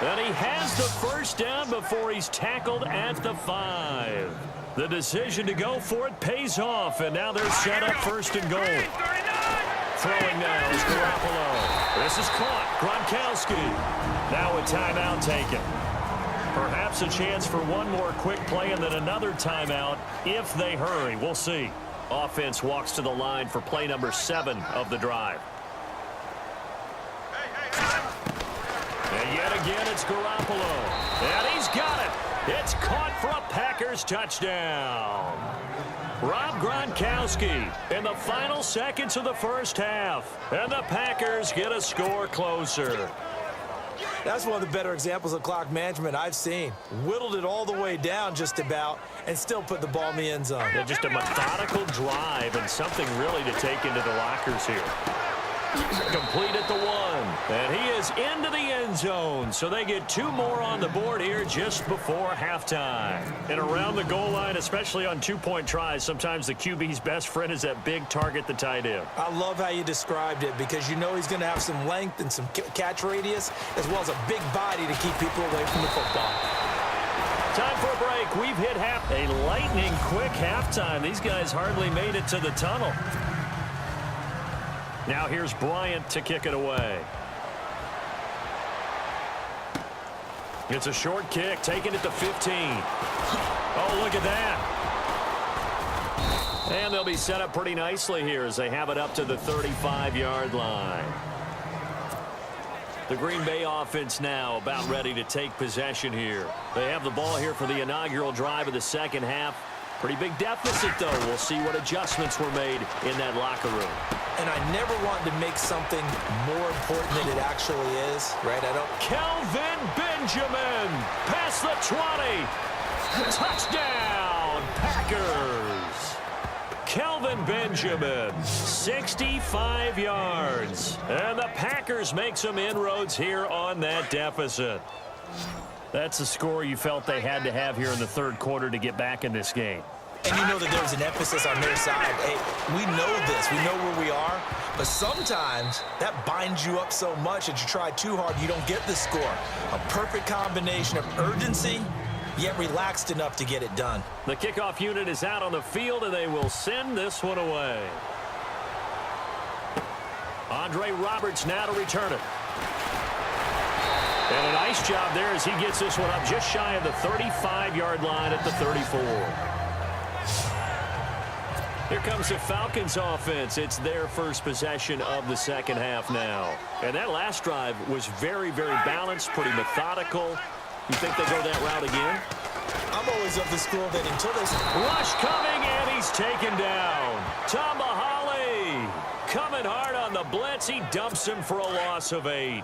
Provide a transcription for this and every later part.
And he has the first down before he's tackled at the 5. The decision to go for it pays off, and now they're set up first and goal. Throwing now is Garoppolo. This is caught. Gronkowski. Now a timeout taken. Perhaps a chance for one more quick play and then another timeout if they hurry. We'll see. Offense walks to the line for play number 7 of the drive. And yet again, it's Garoppolo. And he's got it. It's caught for a Packers touchdown. Rob Gronkowski in the final seconds of the first half. And the Packers get a score closer. That's one of the better examples of clock management I've seen. Whittled it all the way down just about and still put the ball in the end zone. Yeah, just a methodical drive and something really to take into the lockers here. Complete at the 1. And he is into the end zone. So they get 2 more on the board here just before halftime. And around the goal line, especially on 2-point tries, sometimes the QB's best friend is that big target, the tight end. I love how you described it because you know he's going to have some length and some catch radius as well as a big body to keep people away from the football. Time for a break. We've hit a lightning quick halftime. These guys hardly made it to the tunnel. Now here's Bryant to kick it away. It's a short kick, taking it to 15. Oh, look at that. And they'll be set up pretty nicely here as they have it up to the 35-yard line. The Green Bay offense now about ready to take possession here. They have the ball here for the inaugural drive of the second half. Pretty big deficit, though. We'll see what adjustments were made in that locker room. And I never want to make something more important than it actually is, right? Kelvin Benjamin past the 20. Touchdown, Packers. Kelvin Benjamin, 65 yards. And the Packers make some inroads here on that deficit. That's the score you felt they had to have here in the third quarter to get back in this game. And you know that there's an emphasis on their side. Hey, we know this. We know where we are. But sometimes that binds you up so much that you try too hard, you don't get the score. A perfect combination of urgency, yet relaxed enough to get it done. The kickoff unit is out on the field, and they will send this one away. Andre Roberts now to return it. And a nice job there as he gets this one up just shy of the 35-yard line at the 34. Here comes the Falcons offense. It's their first possession of the second half now. And that last drive was very, very balanced, pretty methodical. You think they go that route again? I'm always of the school that until they... Rush coming, and he's taken down. Tomahali coming hard on the blitz. He dumps him for a loss of 8.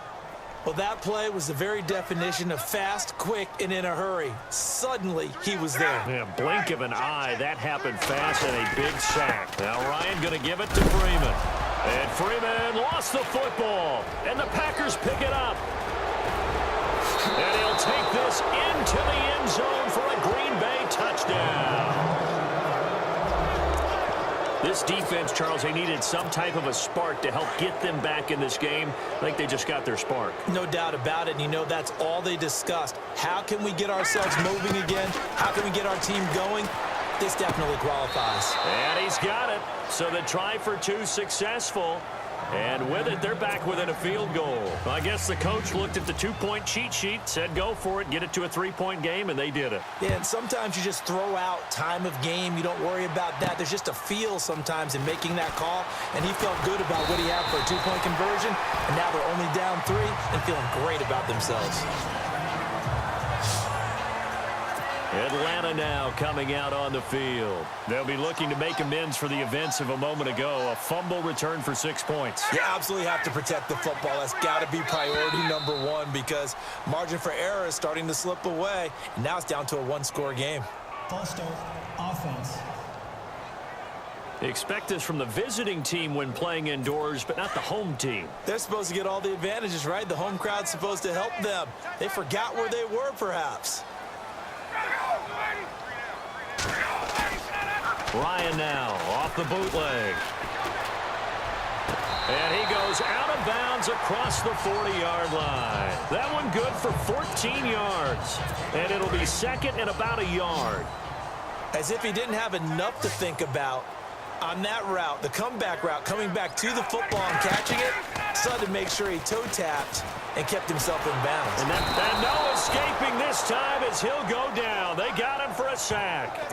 Well, that play was the very definition of fast, quick, and in a hurry. Suddenly, he was there. Yeah, blink of an eye. That happened fast and a big sack. Now Ryan going to give it to Freeman. And Freeman lost the football. And the Packers pick it up. And he'll take this into the end zone for a Green Bay touchdown. This defense, Charles, they needed some type of a spark to help get them back in this game. I think they just got their spark. No doubt about it, and you know that's all they discussed. How can we get ourselves moving again? How can we get our team going? This definitely qualifies. And he's got it. So the try for 2 successful. And with it, they're back within a field goal. I guess the coach looked at the 2-point cheat sheet, said go for it, get it to a 3-point game, and they did it. Yeah, and sometimes you just throw out time of game. You don't worry about that. There's just a feel sometimes in making that call, and he felt good about what he had for a 2-point conversion, and now they're only down 3 and feeling great about themselves. Atlanta now coming out on the field. They'll be looking to make amends for the events of a moment ago. A fumble return for 6 points. You absolutely have to protect the football. That's got to be priority number 1 because margin for error is starting to slip away. And now it's down to a 1-score game. False start, offense. Expect this from the visiting team when playing indoors, but not the home team. They're supposed to get all the advantages, right? The home crowd's supposed to help them. They forgot where they were, perhaps. Ryan now off the bootleg. And he goes out of bounds across the 40-yard line. That one good for 14 yards. And it'll be second and about a yard. As if he didn't have enough to think about on that route, the comeback route, coming back to the football and catching it, decided to make sure he toe-tapped and kept himself in bounds. And no escaping this time as he'll go down. They got him for a sack.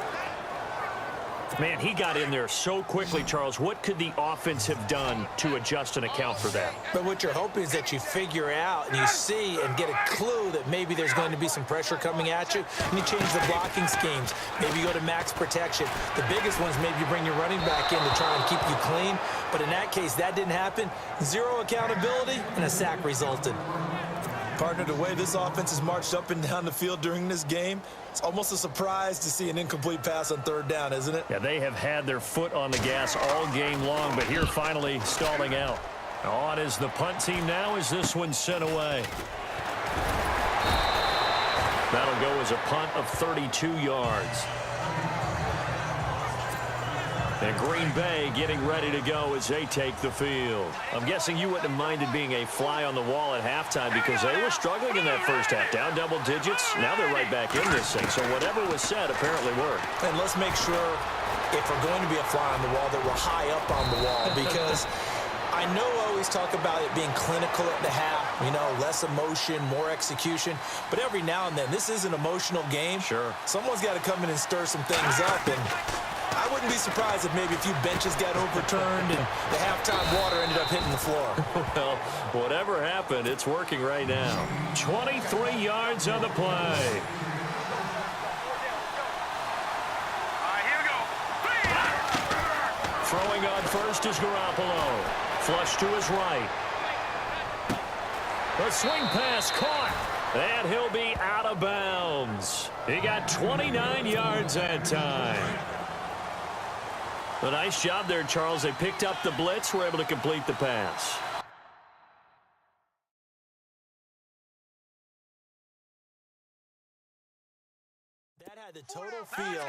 Man, he got in there so quickly, Charles. What could the offense have done to adjust and account for that? But what you're hoping is that you figure out and you see and get a clue that maybe there's going to be some pressure coming at you, and you change the blocking schemes. Maybe you go to max protection. The biggest ones, maybe you bring your running back in to try and keep you clean. But in that case, that didn't happen. Zero accountability, and a sack resulted. Partner, the way this offense has marched up and down the field during this game, it's almost a surprise to see an incomplete pass on third down, isn't it? Yeah, they have had their foot on the gas all game long, but here finally stalling out. On is the punt team now as this one's sent away. That'll go as a punt of 32 yards. And Green Bay getting ready to go as they take the field. I'm guessing you wouldn't have minded being a fly on the wall at halftime because they were struggling in that first half. Down double digits. Now they're right back in this thing. So whatever was said apparently worked. And let's make sure, if we're going to be a fly on the wall, that we're high up on the wall. Because I know I always talk about it being clinical at the half. You know, less emotion, more execution. But every now and then, this is an emotional game. Sure. Someone's got to come in and stir some things up. And I wouldn't be surprised if maybe a few benches got overturned and the halftime water ended up hitting the floor. Well, whatever happened, it's working right now. 23 yards on the play. Throwing on first is Garoppolo. Flush to his right. The swing pass caught. And he'll be out of bounds. He got 29 yards that time. A nice job there, Charles. They picked up the blitz, were able to complete the pass. That had the total feel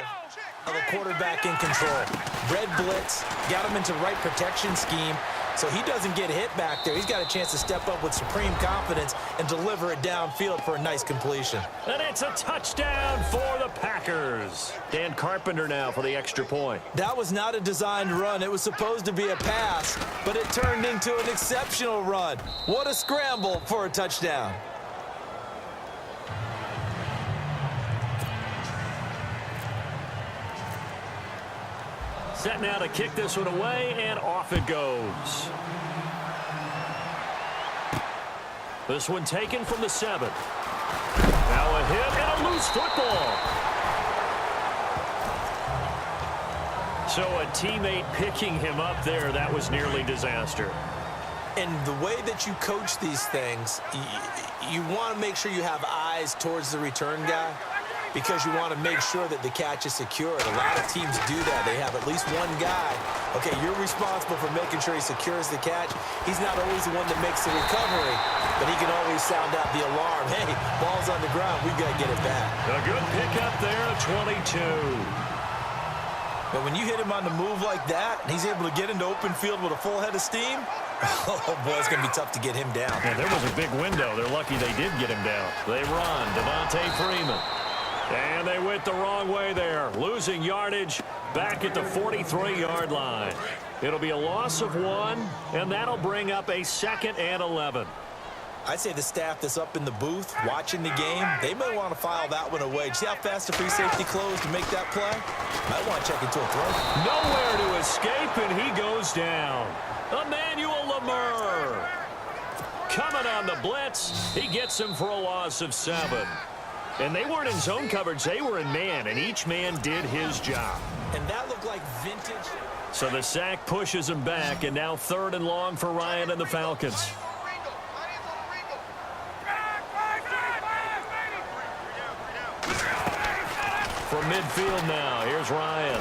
of a quarterback in control. Red blitz, got him into right protection scheme, so he doesn't get hit back there. He's got a chance to step up with supreme confidence and deliver it downfield for a nice completion. And it's a touchdown for the Packers. Dan Carpenter now for the extra point. That was not a designed run. It was supposed to be a pass, but it turned into an exceptional run. What a scramble for a touchdown. Set now to kick this one away, and off it goes. This one taken from the 7. Now a hit and a loose football. So a teammate picking him up there, that was nearly disaster. And the way that you coach these things, you want to make sure you have eyes towards the return guy, because you want to make sure that the catch is secured. A lot of teams do that. They have at least one guy. Okay, you're responsible for making sure he secures the catch. He's not always the one that makes the recovery, but he can always sound out the alarm. Hey, ball's on the ground. We've got to get it back. A good pickup there at 22. But when you hit him on the move like that, and he's able to get into open field with a full head of steam, oh, boy, it's going to be tough to get him down. Yeah, there was a big window. They're lucky they did get him down. They run. Devontae Freeman. And they went the wrong way there, losing yardage back at the 43-yard line. It'll be a loss of 1, and that'll bring up a 2nd and 11. I'd say the staff that's up in the booth watching the game, they may want to file that one away. Do you see how fast the free safety closed to make that play? Might want to check into a throw. Nowhere to escape, and he goes down. Emmanuel Lamar. Coming on the blitz, he gets him for a loss of 7. And they weren't in zone coverage. They were in man, and each man did his job. And that looked like vintage. So the sack pushes him back, and now 3rd and long for Ryan and the Falcons. From midfield now, here's Ryan.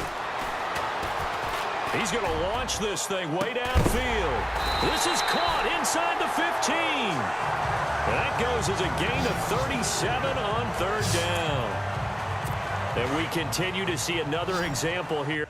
He's going to launch this thing way downfield. This is caught inside the 15. That goes as a gain of 37 on 3rd down. And we continue to see another example here.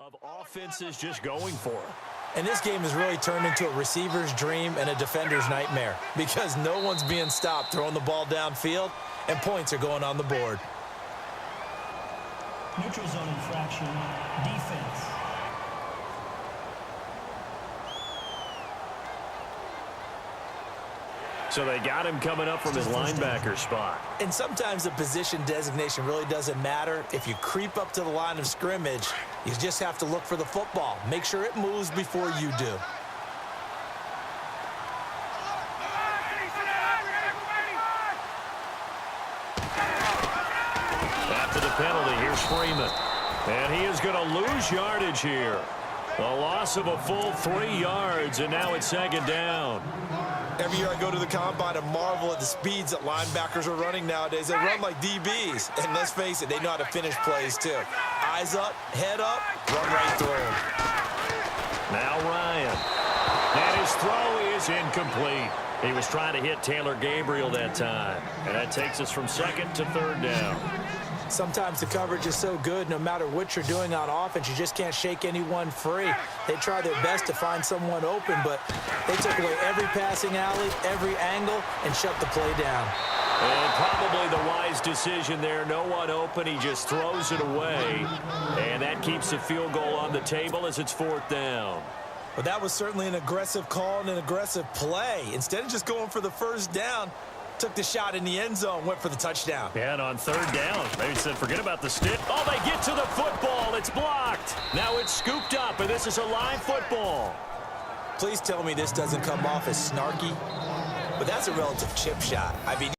of offenses just going for it. And this game has really turned into a receiver's dream and a defender's nightmare because no one's being stopped throwing the ball downfield, and points are going on the board. Neutral zone infraction, defense. So they got him coming up from his linebacker spot. And sometimes the position designation really doesn't matter. If you creep up to the line of scrimmage, you just have to look for the football. Make sure it moves before you do. After the penalty, here's Freeman. And he is going to lose yardage here. A loss of a full 3 yards, and now it's second down. Every year I go to the combine and marvel at the speeds that linebackers are running nowadays. They run like DBs. And let's face it, they know how to finish plays too. Eyes up, head up, run right through them. Now Ryan. And his throw is incomplete. He was trying to hit Taylor Gabriel that time. And that takes us from second to third down. Sometimes the coverage is so good, no matter what you're doing on offense, you just can't shake anyone free. They try their best to find someone open, but they took away every passing alley, every angle, and shut the play down. And probably the wise decision there. No one open. He just throws it away. And that keeps the field goal on the table as it's fourth down. But that was certainly an aggressive call and an aggressive play. Instead of just going for the first down, took the shot in the end zone, went for the touchdown. Yeah, and on third down, they said forget about the stick. Oh, they get to the football. It's blocked. Now it's scooped up, and this is a live football. Please tell me this doesn't come off as snarky, but that's a relative chip shot. I mean,